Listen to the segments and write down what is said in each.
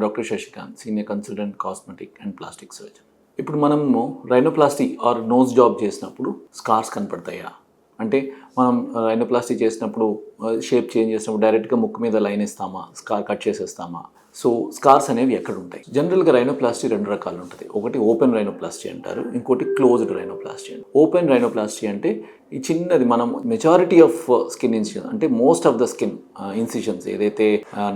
Doctor Shashikant, senior consultant cosmetic and plastic surgeon. ఇప్పుడు మనము rhinoplasty or nose job చేసినప్పుడు scars కనపడతాయా అంటే, మనం రైనోప్లాస్టీ చేసినప్పుడు షేప్ చేంజ్ చేసినప్పుడు డైరెక్ట్గా ముక్కు మీద లైన్ ఇస్తామా, స్కార్ కట్ చేసేస్తామా? సో స్కార్స్ అనేవి ఎక్కడ ఉంటాయి? జనరల్గా రైనోప్లాస్టీ రెండు రకాలు ఉంటుంది. ఒకటి ఓపెన్ రైనోప్లాస్టీ అంటారు, ఇంకోటి క్లోజ్డ్ రైనోప్లాస్టీ అంటారు. ఓపెన్ రైనోప్లాస్టీ అంటే ఈ చిన్నది, మనం మెజారిటీ ఆఫ్ స్కిన్ ఇన్సిషన్ అంటే most of the skin incisions ఏదైతే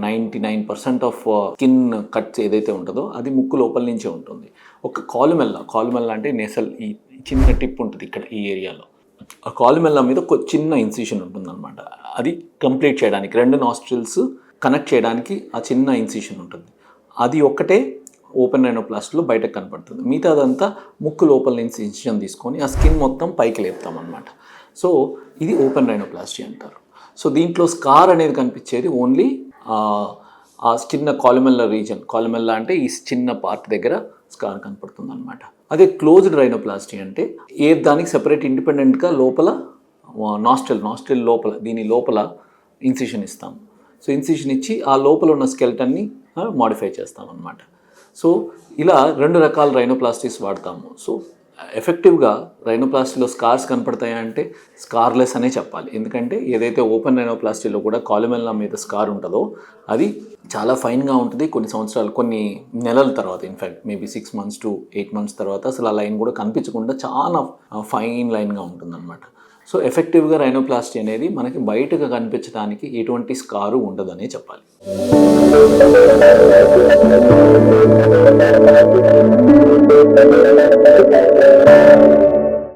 99% ఆఫ్ స్కిన్ కట్స్ ఏదైతే ఉంటుందో అది ముక్కు లోపల నుంచే ఉంటుంది. ఒక కాలుమెల్ల అంటే నెసల్, ఈ చిన్న టిప్ ఉంటుంది ఇక్కడ ఈ ఏరియాలో. ఆ కాలుమెల్ల మీద ఒక చిన్న ఇన్సిషన్ ఉంటుందన్నమాట. అది కంప్లీట్ చేయడానికి, రెండు నాస్ట్రిల్స్ కనెక్ట్ చేయడానికి ఆ చిన్న ఇన్సిషన్ ఉంటుంది. అది ఒక్కటే ఓపెన్ రైనోప్లాస్టీలో బయటకు కనపడుతుంది. మిగతాదంతా ముక్కు లోపల నుంచి ఇన్సిషన్ తీసుకొని ఆ స్కిన్ మొత్తం పైకి లేపుతాం అనమాట. సో ఇది ఓపెన్ రైనోప్లాస్టీ అంటారు. సో దీంట్లో స్కార్ అనేది కనిపించేది ఓన్లీ ఆ చిన్న కాలుమెల్లా రీజన్. కాలుమెల్లా అంటే ఈ చిన్న పార్ట్ దగ్గర స్కార్ కనపడుతుంది అనమాట. అదే క్లోజ్డ్ రైనోప్లాస్టీ అంటే దానికి సెపరేట్ ఇండిపెండెంట్గా లోపల నాస్ట్రిల్ లోపల, దీని లోపల ఇన్సిషన్ ఇస్తాం. సో ఇన్సిషన్ ఇచ్చి ఆ లోపల ఉన్న స్కెల్టన్ని మాడిఫై చేస్తాం అనమాట. సో ఇలా రెండు రకాల రైనోప్లాస్టీస్ వాడతాము. సో ఎఫెక్టివ్గా రైనోప్లాస్టీలో స్కార్స్ కనపడతాయా అంటే స్కార్లెస్ అనే చెప్పాలి. ఎందుకంటే ఏదైతే ఓపెన్ రైనోప్లాస్టీలో కూడా కాలుమెల్లా మీద స్కార్ ఉంటుందో అది చాలా ఫైన్గా ఉంటుంది. కొన్ని నెలల తర్వాత, in fact maybe 6 months to 8 months తర్వాత అసలు ఆ లైన్ కూడా కనిపించకుండా చాలా ఫైన్ లైన్గా ఉంటుందన్నమాట. సో ఎఫెక్టివ్గా రైనోప్లాస్టీ అనేది మనకి బయటగా కనిపించడానికి ఎటువంటి స్కారు ఉండదనే చెప్పాలి.